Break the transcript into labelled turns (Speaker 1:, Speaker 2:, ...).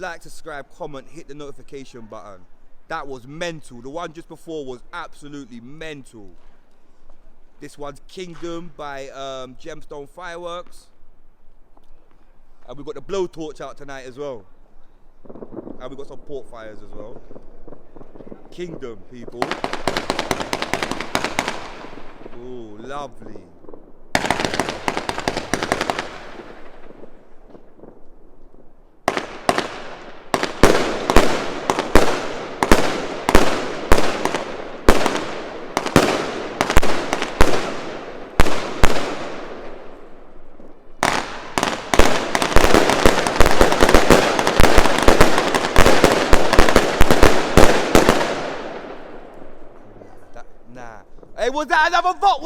Speaker 1: Like, subscribe, comment, hit the notification button. That was mental. The one just before was absolutely mental. This one's Kingdom by Gemstone Fireworks. And we've got the blowtorch out tonight as well. And we've got some port fires as well. Kingdom, people. Oh, lovely. Nah. Hey, was that another vote?